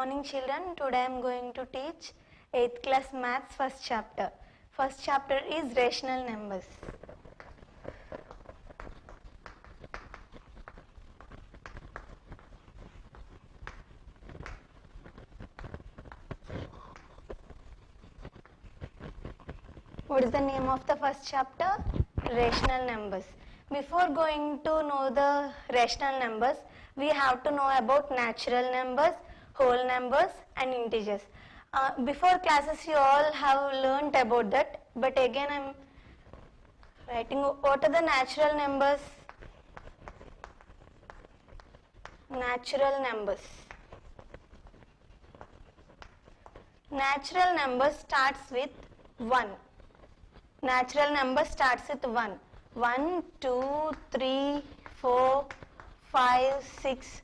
morning children. Today I am going to teach 8th class maths first chapter. First chapter is rational numbers. What is the name of the first chapter? Rational numbers. Before going to know the rational numbers, we have to know about natural numbers, whole numbers and integers. Before classes you all have learnt about that, but again I am writing what are the natural numbers. Natural numbers. Natural number starts with 1. Natural number starts with 1. 1, 2, 3, 4, 5, 6,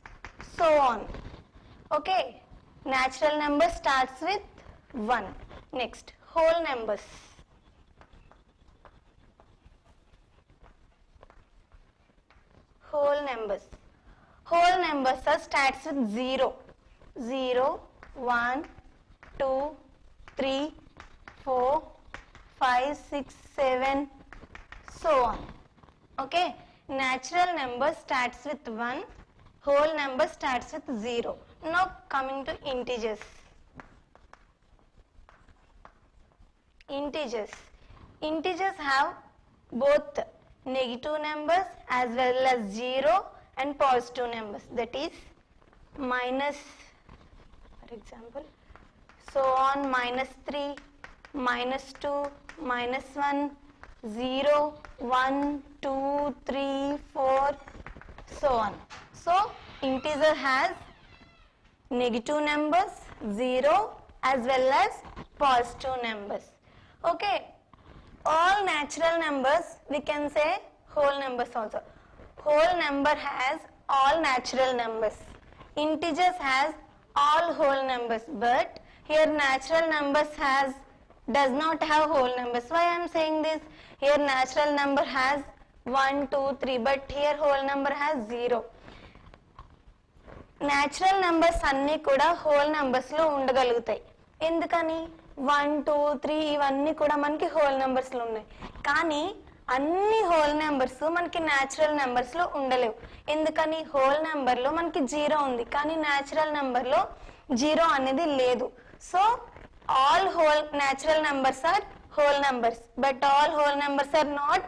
so on. Okay. Natural number starts with 1. Next, whole numbers. Whole numbers. Whole numbers starts with 0. 0, 1, 2, 3, 4, 5, 6, 7, so on. Okay. Natural number starts with 1. Whole number starts with 0. Now coming to integers. Integers. Integers have both negative numbers as well as 0 and positive numbers. That is minus, for example, so on, minus 3, minus 2, minus 1, 0, 1, 2, 3, 4, so on. So integer has negative numbers, 0 as well as positive numbers. Okay. All natural numbers we can say whole numbers also. Whole number has all natural numbers. Integers has all whole numbers, but here natural numbers does not have whole numbers. Why I am saying this? Here natural number has 1, 2, 3, but here whole number has 0. Natural numbers అన్నీ కూడా whole నంబర్స్లో ఉండగలుగుతాయి. ఎందుకని 1, 2, 3 ఇవన్నీ కూడా మనకి whole నంబర్స్లో ఉన్నాయి. కానీ అన్ని whole numbers మనకి న్యాచురల్ నెంబర్స్లో ఉండలేవు. ఎందుకని? హోల్ నెంబర్లో మనకి 0 ఉంది, కానీ న్యాచురల్ నెంబర్లో 0 అనేది లేదు. So all whole natural numbers are whole numbers, but all whole numbers are not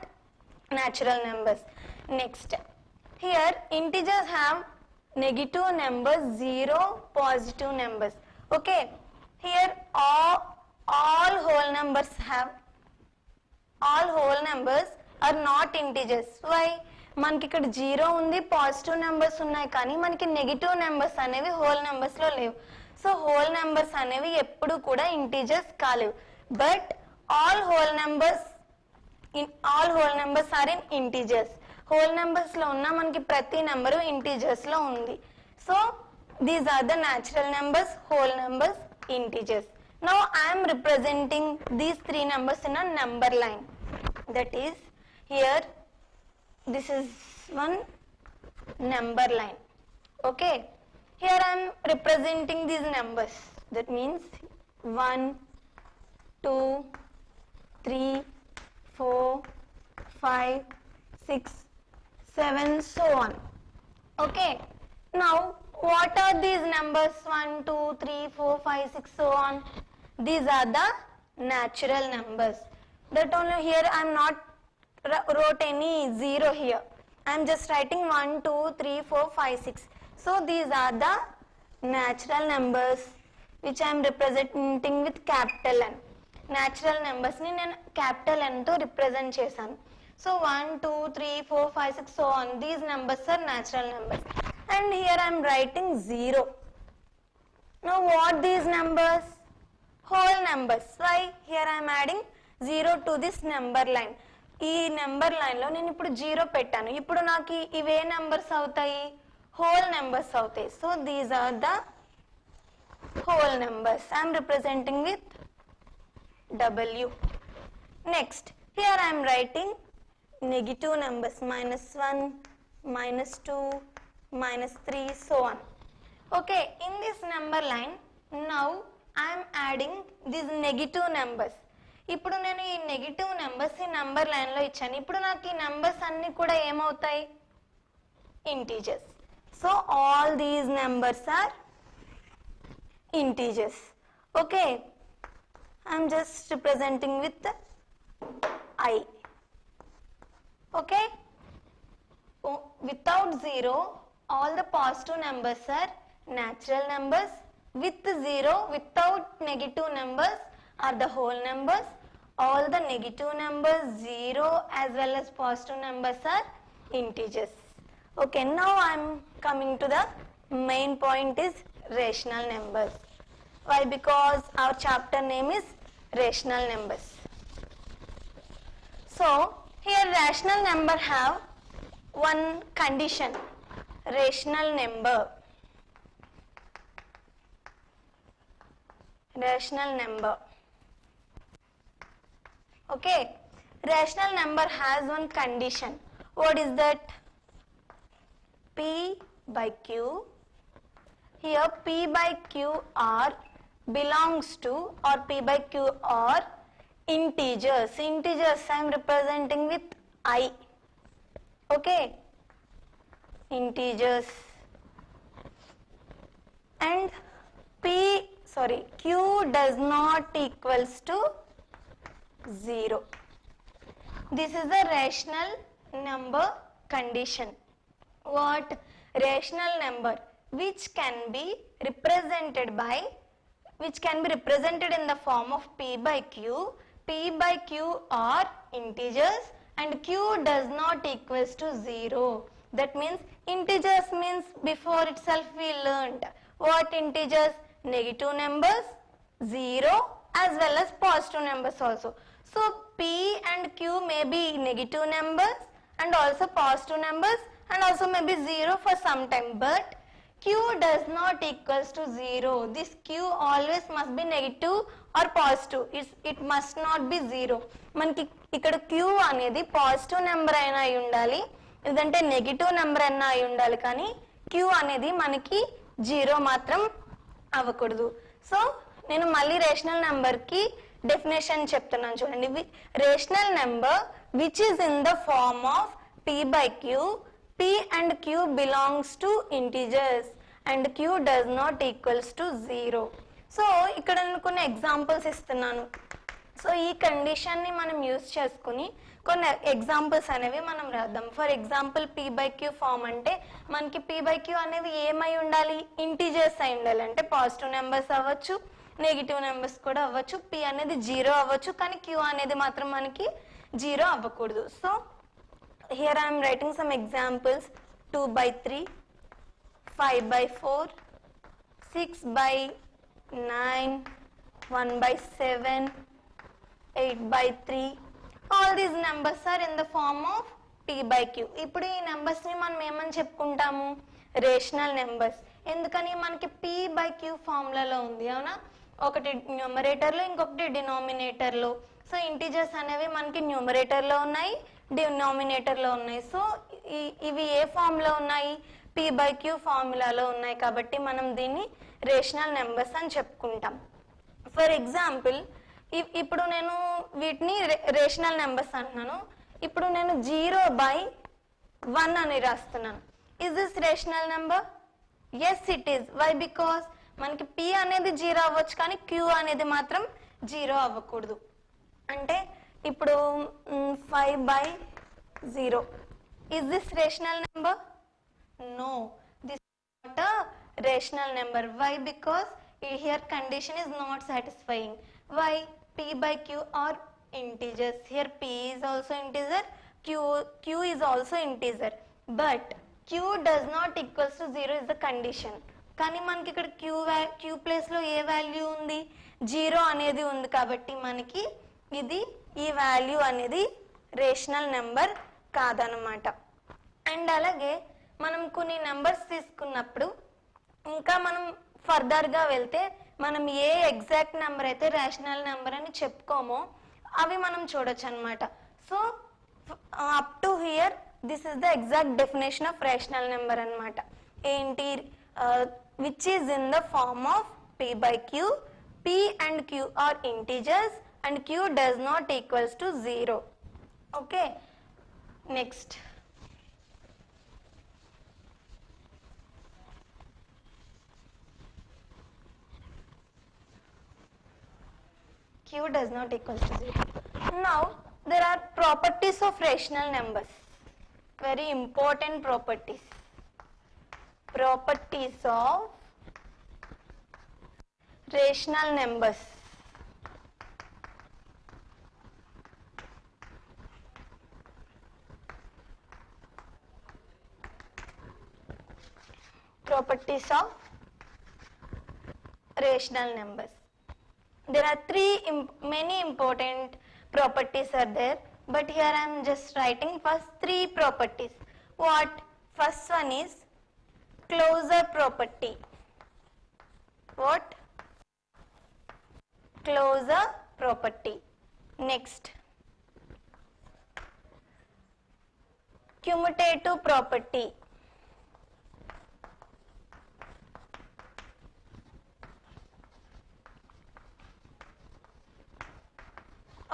natural numbers. Next, here integers have negative numbers, 0, positive numbers. Okay, here all whole numbers are not integers. Why? మనకి ఇక్కడ 0 ఉంది, positive numbers ఉన్నాయి, కానీ మనకి negative numbers అనేవి whole నెంబర్స్లో లేవు. So whole numbers అనేవి ఎప్పుడు కూడా ఇంటీజర్స్ కాలేవు. But all whole numbers are in integers. Whole numbers లో ఉన్న మనకి ప్రతి నెంబరు ఇంటీజర్స్ లో ఉంది. So these are the natural numbers, whole numbers, integers. Now I am representing these three numbers in a number line. That is, here this is one number line. Okay, here I am representing these numbers. That means 1, 2, 3, 4, 5, 6, 7, so on. Okay. Now, what are these numbers? 1, 2, 3, 4, 5, 6, so on. These are the natural numbers. That only here I am not wrote any 0 here. I am just writing 1, 2, 3, 4, 5, 6. So, these are the natural numbers which I am representing with capital N. Natural numbers ni నేను capital N తో represent చేశాను. So 1, 2, 3, 4, 5, 6, so on. These numbers are natural numbers. And here I am writing 0. Now what these numbers? Whole numbers. Why? Here I am adding 0 to this number line. ఈ number లైన్లో నేను ఇప్పుడు 0 పెట్టాను. ఇప్పుడు నాకు ఇవే నెంబర్స్ అవుతాయి, హోల్ నెంబర్స్ అవుతాయి. So these are the whole numbers. I am representing with W. Next, here I am writing negative numbers, -1, -2, -3, so on. Okay, in this number line, now I am adding these negative numbers. ఇప్పుడు నేను ఈ negative numbers ఈ number లైన్లో ఇచ్చాను. ఇప్పుడు నాకు ఈ numbers అన్నీ కూడా ఏమవుతాయి? Integers. So all these numbers are integers. Okay, I'm just representing with I. Okay, without zero all the positive numbers are natural numbers. With zero, without negative numbers are the whole numbers. All the negative numbers, zero as well as positive numbers are integers. Okay, now I am coming to the main point is rational numbers. Why? Because our chapter name is rational numbers. So here rational number have one condition, rational number. Rational number. Okay, rational number has one condition. What is that? P by Q. Here P by Q are belongs to or P by Q are integers. Integers I am representing with I. Okay, integers. And Q does not equals to 0. This is the rational number condition. What? Rational number which can be represented in the form of P by Q. P by Q are integers and Q does not equals to 0. That means integers means before itself we learned what integers? Negative numbers, 0 as well as positive numbers also. So P and Q may be negative numbers and also positive numbers and also may be 0 for some time, but Q does not equals to 0. This Q always must be negative or positive. It must not be 0. మనకి ఇక్కడ Q అనేది positive number అయినా అయి ఉండాలి, లేదంటే negative number అయినా అయి ఉండాలి, కానీ Q అనేది మనకి 0 మాత్రం అవ్వకూడదు. సో నేను మళ్ళీ రేషనల్ నెంబర్ కి డెఫినేషన్ చెప్తున్నాను చూడండి. Rational number which is in the form of P by Q. P and Q belongs to integers and Q does not equals to 0. So ఇక్కడ నేను కొన్ని ఎగ్జాంపుల్స్ ఇస్తున్నాను. సో ఈ కండిషన్ ని మనం యూజ్ చేసుకుని కొన్ని ఎగ్జాంపుల్స్ అనేవి మనం రాద్దాం. For example P by Q form అంటే మనకి P by Q అనేవి ఏమై ఉండాలి? ఇంటీజర్స్ అయి ఉండాలి. అంటే పాజిటివ్ నెంబర్స్ అవ్వచ్చు, నెగిటివ్ నెంబర్స్ కూడా అవ్వచ్చు. P అనేది 0 అవ్వచ్చు, కానీ Q అనేది మాత్రం మనకి 0 అవ్వకూడదు. So here I am writing some examples. 2 by 3, 5 by 4, 6 by 9, 1 by 7, 8 by 3. All these numbers are in the form of P by Q. ఇప్పుడు ఈ నెంబర్స్ ని మనం ఏమని చెప్పుకుంటాము? Rational numbers. ఎందుకని? మనకి P by Q ఫార్ములాలో ఉంది, అవునా? ఒకటి న్యూమరేటర్ లో, ఇంకొకటి డినామినేటర్ లో. సో ఇంటీజర్స్ అనేవి మనకి న్యూమరేటర్ లో ఉన్నాయి, డినామినేటర్ లో ఉన్నాయి. సో ఇవి ఏ ఫామ్ లో ఉన్నాయి? P by Q ఫార్ములాలో ఉన్నాయి. కాబట్టి మనం దీన్ని రేషనల్ నెంబర్స్ అని చెప్పుకుంటాం. ఫర్ ఎగ్జాంపుల్ ఇప్పుడు నేను వీటిని రేషనల్ నెంబర్స్ అంటున్నాను. ఇప్పుడు నేను 0/1 అని రాస్తున్నాను. Is this rational number? Yes it is. Why? Because మనకి P అనేది 0 అవ్వచ్చు, కానీ Q అనేది మాత్రం 0 అవ్వకూడదు. అంటే ఇప్పుడు 5/0. Is this rational number? No, this is not a rational number. Why? Because here condition is not satisfying. Why? P by Q are integers. Here P is also integer, Q is also integer, but Q does not equals to 0 is the condition. కానీ మనకి ఇక్కడ Q place లో ఏ value ఉంది? 0 అనేది ఉంది. కాబట్టి మనకి ఈ వాల్యూ అనేది రేషనల్ నెంబర్ కాదనమాట. అండ్ అలాగే మనం కొన్ని నెంబర్స్ తీసుకున్నప్పుడు ఇంకా మనం ఫర్దర్ గా వెళ్తే మనం ఏ ఎగ్జాక్ట్ నెంబర్ అయితే రేషనల్ నెంబర్ అని చెప్పుకోమో అవి మనం చూడొచ్చు అనమాట. So up to hear this is the exact definition of rational number అనమాట. ఏంటి? which is in the form of p by q. P and q are integers and q does not equals to 0. Okay, next. Q does not equal to 0. Now, there are properties of rational numbers. Very important properties. Properties of rational numbers. Properties of rational numbers. There are many important properties are there, but here I am just writing first three properties. What? First one is closure property. What? Closure property. Next, commutative property.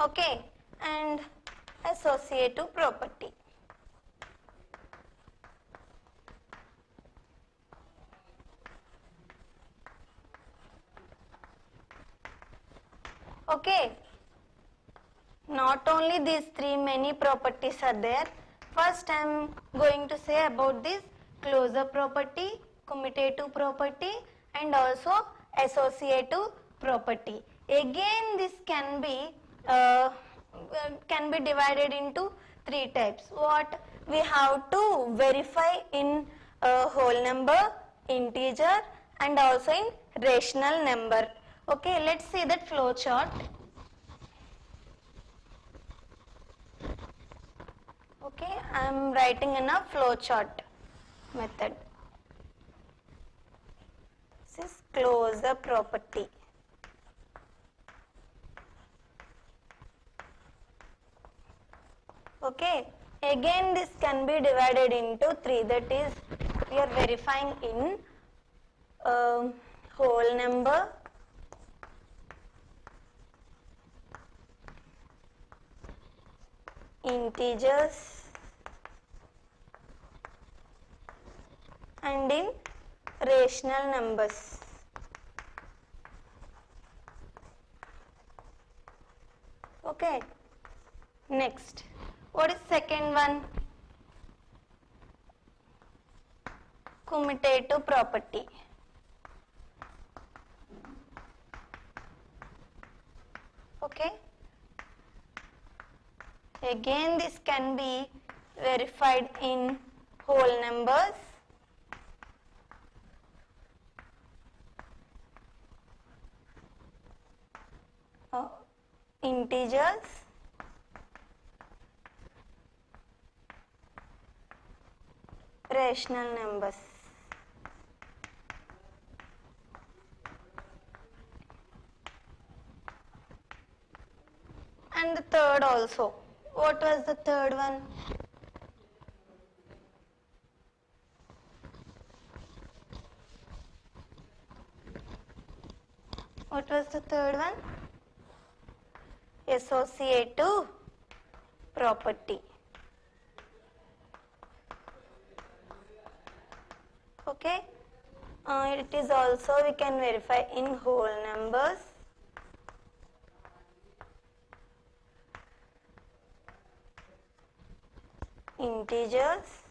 Okay, and associative property. Okay, not only these three, many properties are there. First I am going to say about this closure property, commutative property and also associative property. Again this can be divided into three types. What? We have to verify in whole number, integer and also in rational number. Okay, let's see that flow chart. Okay, I am writing in a flow chart method. This is closure property. Okay, again this can be divided into three, that is we are verifying in whole number, integers and in rational numbers. Okay, next, what is second one? Commutative property. Okay, again this can be verified in whole numbers, integers rational numbers. And the third also. What was the third one? What was the third one? Associative property. Okay, it is also we can verify in whole numbers, integers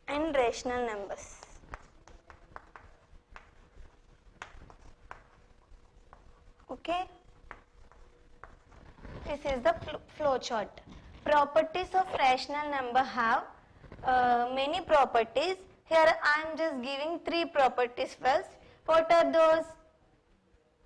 and rational numbers. Okay, this is the flow chart. Properties of rational number have many properties. Here I am just giving three properties first. What are those?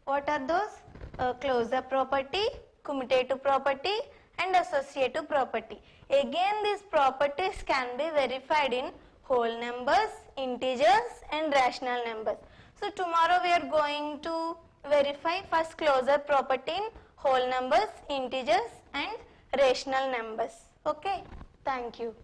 What are those? Closure property, commutative property and associative property. Again these properties can be verified in whole numbers, integers and rational numbers. So tomorrow we are going to verify first closure property in whole numbers, integers and rational numbers. Okay, Thank you.